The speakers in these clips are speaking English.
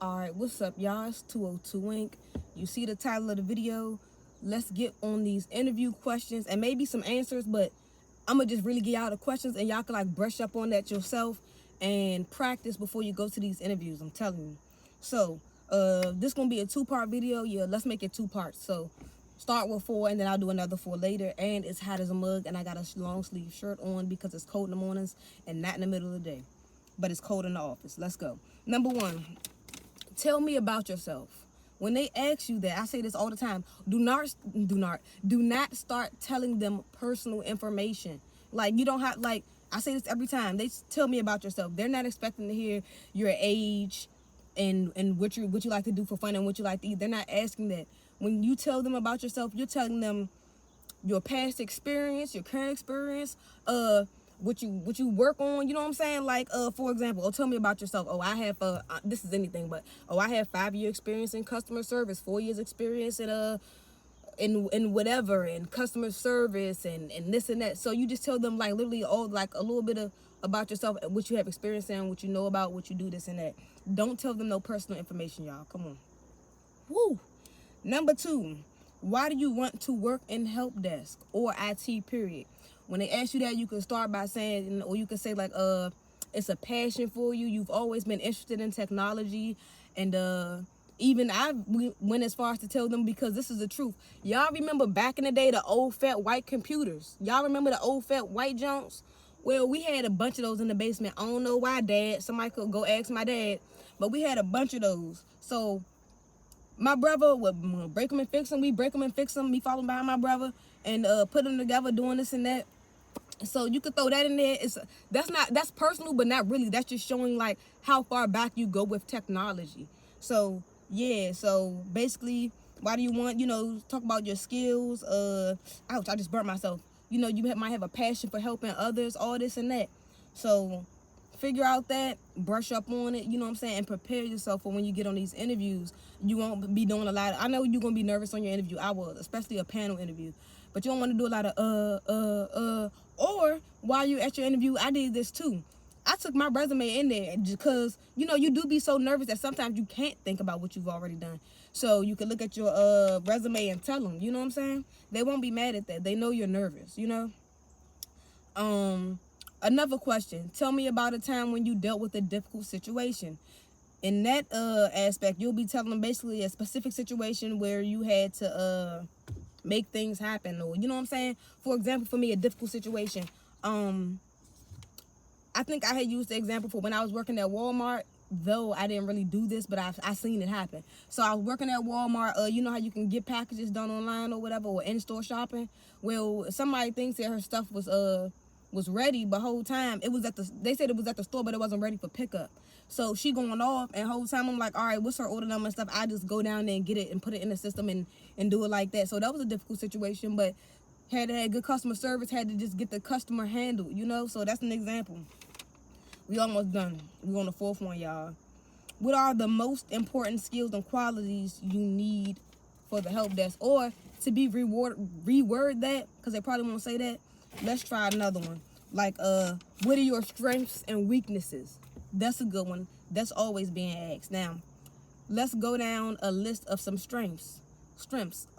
Alright, what's up, y'all? It's 202 Inc. You see the title of the video. Let's get on these interview questions and maybe some answers, but I'm gonna just really get y'all the questions and y'all can like brush up on that yourself and practice before you go to these interviews. I'm telling you. So, this gonna be a two-part video. Yeah, let's make it two parts. So, start with 4 and then I'll do another 4 later. And it's hot as a mug and I got a long sleeve shirt on because it's cold in the mornings and not in the middle of the day. But it's cold in the office. Let's go. Number 1. Tell me about yourself. When they ask you that, I say this all the time. Do not start telling them personal information. Like, you don't have, like, I say this every time. They tell me about yourself. They're not expecting to hear your age and what you like to do for fun and what you like to eat. They're not asking that. When you tell them about yourself, you're telling them your past experience, your current experience, what you work on, you know what I'm saying? Like, for example, tell me about yourself. Oh, I have this is anything, but I have 5-year experience in customer service, 4 years experience in whatever, in customer service and this and that. So you just tell them like literally all like a little bit of about yourself, what you have experience in, what you know about, what you do, this and that. Don't tell them no personal information, y'all. Come on. Woo. Number 2, why do you want to work in help desk or IT period? When they ask you that, you can start by saying, or you can say like, it's a passion for you. You've always been interested in technology. And even I went as far as to tell them, because this is the truth. Y'all remember back in the day, the old fat white computers? Y'all remember the old fat white Jones? Well, we had a bunch of those in the basement. I don't know why, Dad. Somebody could go ask my dad. But we had a bunch of those. So my brother would break them and fix them. We break them and fix them. Me following behind my brother and put them together, doing this and that. So you could throw that in there. That's personal, but not really. That's just showing like how far back you go with technology. So yeah. So basically, why do you want, talk about your skills? Ouch! I just burnt myself. You might have a passion for helping others, all this and that. So figure out that, brush up on it, you know what I'm saying, and prepare yourself for when you get on these interviews. You won't be doing a lot of, I know you're going to be nervous on your interview. I was, especially a panel interview. But you don't want to do a lot of, or while you're at your interview, I did this too. I took my resume in there because, you do be so nervous that sometimes you can't think about what you've already done. So you can look at your resume and tell them, you know what I'm saying? They won't be mad at that. They know you're nervous, Another question. Tell me about a time when you dealt with a difficult situation. In that aspect, you'll be telling them basically a specific situation where you had to make things happen, or you know what I'm saying? For example, for me, a difficult situation. I think I had used the example for when I was working at Walmart, though I didn't really do this, but I seen it happen. So I was working at Walmart. You know how you can get packages done online or whatever, or in-store shopping? Well, somebody thinks that her stuff was ready, but whole time they said it was at the store, but it wasn't ready for pickup. So she going off, and whole time I'm like, all right, what's her order number and stuff? I just go down there and get it and put it in the system and do it like that. So that was a difficult situation, but had to have good customer service, had to just get the customer handled, So that's an example. We almost done. We on the 4th one, y'all. What are the most important skills and qualities you need for the help desk? Or to be reword that, because they probably won't say that. Let's try another one. Like, what are your strengths and weaknesses? That's a good one. That's always being asked. Now, let's go down a list of some strengths.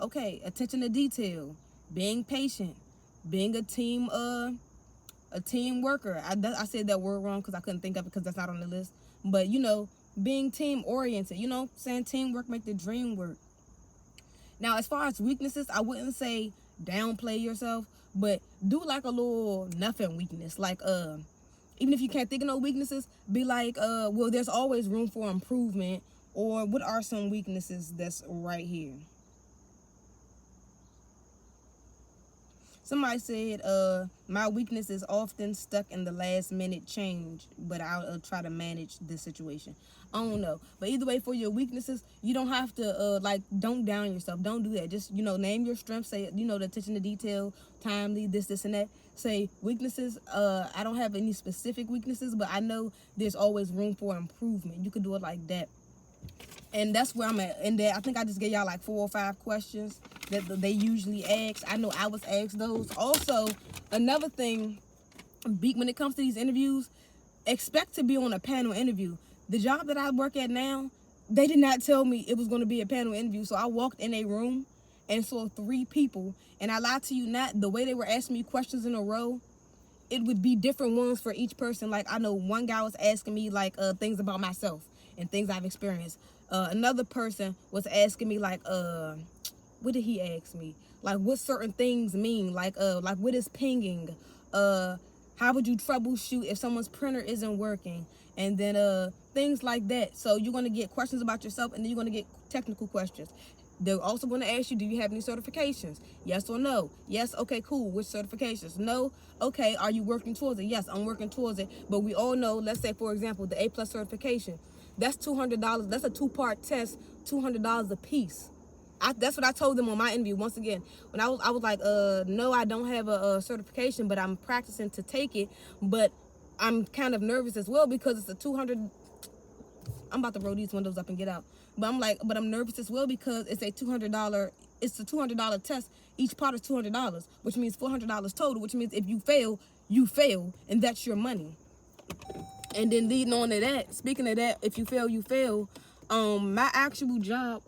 Okay, attention to detail, being patient, being a team worker. I said that word wrong because I couldn't think of it because that's not on the list. But, being team oriented, saying teamwork make the dream work. Now, as far as weaknesses, I wouldn't say downplay yourself, but do like a little nothing weakness. Like, even if you can't think of no weaknesses, be like, well, there's always room for improvement. Or what are some weaknesses that's right here? Somebody said, my weakness is often stuck in the last minute change, but I'll try to manage this situation. I don't know. But either way, for your weaknesses, you don't have to, don't down yourself. Don't do that. Just, name your strengths. Say, the attention to detail, timely, this, and that. Say weaknesses. I don't have any specific weaknesses, but I know there's always room for improvement. You could do it like that. And that's where I'm at. And I think I just gave y'all like 4 or 5 questions that they usually ask. I know I was asked those. Also, another thing, when it comes to these interviews, expect to be on a panel interview. The job that I work at now, they did not tell me it was going to be a panel interview. So I walked in a room and saw 3 people, and I lied to you not, the way they were asking me questions in a row, it would be different ones for each person. Like, I know one guy was asking me like things about myself and things I've experienced. Another person was asking me like what did he ask me? Like, what certain things mean? Like what is pinging? How would you troubleshoot if someone's printer isn't working? And then things like that. So you're gonna get questions about yourself, and then you're gonna get technical questions. They're also going to ask you, do you have any certifications? Yes or no? Yes. Okay, cool. Which certifications? No. Okay. Are you working towards it? Yes, I'm working towards it. But we all know, let's say, for example, the A+ certification. That's $200. That's a 2-part test, $200 a piece. That's what I told them on my interview. Once again, when I was like, no, I don't have a certification, but I'm practicing to take it. But I'm kind of nervous as well because it's a 200. I'm about to roll these windows up and get out. But I'm nervous as well because it's a $200 test. Each part is $200, which means $400 total, which means if you fail, and that's your money. And then leading on to that, speaking of that, if you fail, you fail. My actual job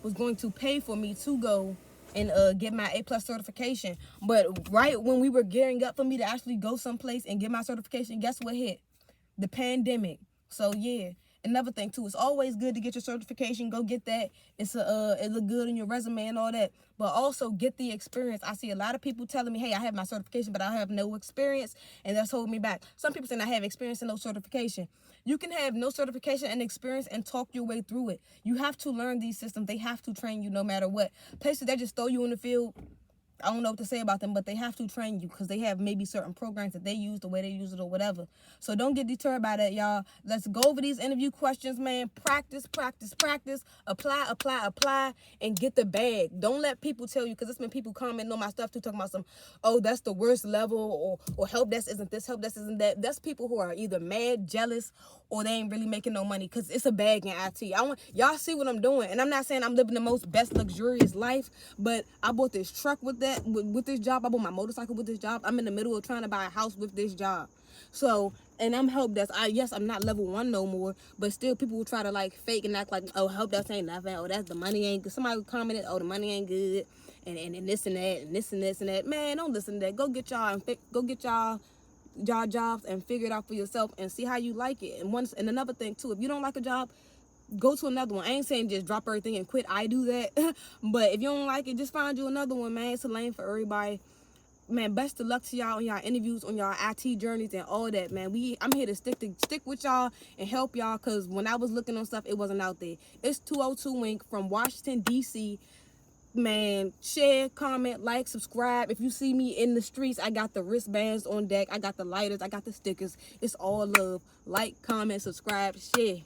was going to pay for me to go and get my A+ certification. But right when we were gearing up for me to actually go someplace and get my certification, guess what hit? The pandemic. So yeah. Another thing too, it's always good to get your certification. Go get that. It look good on your resume and all that. But also get the experience. I see a lot of people telling me, hey, I have my certification, but I have no experience, and that's holding me back. Some people saying I have experience and no certification. You can have no certification and experience and talk your way through it. You have to learn these systems. They have to train you no matter what. Places that just throw you in the field, I don't know what to say about them, but they have to train you because they have maybe certain programs that they use, the way they use it or whatever. So don't get deterred by that, y'all. Let's go over these interview questions, man. Practice, practice, practice. Apply, and get the bag. Don't let people tell you, because there's been people commenting on my stuff too, talking about some, oh, that's the worst level, or help desk isn't this, help desk isn't that. That's people who are either mad, jealous, or they ain't really making no money because it's a bag in IT. Y'all see what I'm doing, and I'm not saying I'm living the most best luxurious life, but I bought this truck with this job. I bought my motorcycle with this job. I'm in the middle of trying to buy a house with this job. So, and I'm help desk. Yes, I'm not level 1 no more, but still people will try to like fake and act like, oh, help desk ain't nothing. Oh, that's the money ain't good. Somebody commented, oh, the money ain't good, and this and that, and this and this and that. Man, don't listen to that. Go get y'all jobs and figure it out for yourself and see how you like it. And another thing too, if you don't like a job, go to another one. I ain't saying just drop everything and quit. I do that. But if you don't like it, just find you another one, man. It's a lane for everybody. Man, best of luck to y'all on y'all interviews, on y'all IT journeys and all that, man. I'm here to stick with y'all and help y'all, because when I was looking on stuff, it wasn't out there. It's 202 Wink from Washington, D.C. Man, share, comment, like, subscribe. If you see me in the streets, I got the wristbands on deck. I got the lighters. I got the stickers. It's all love. Like, comment, subscribe, share.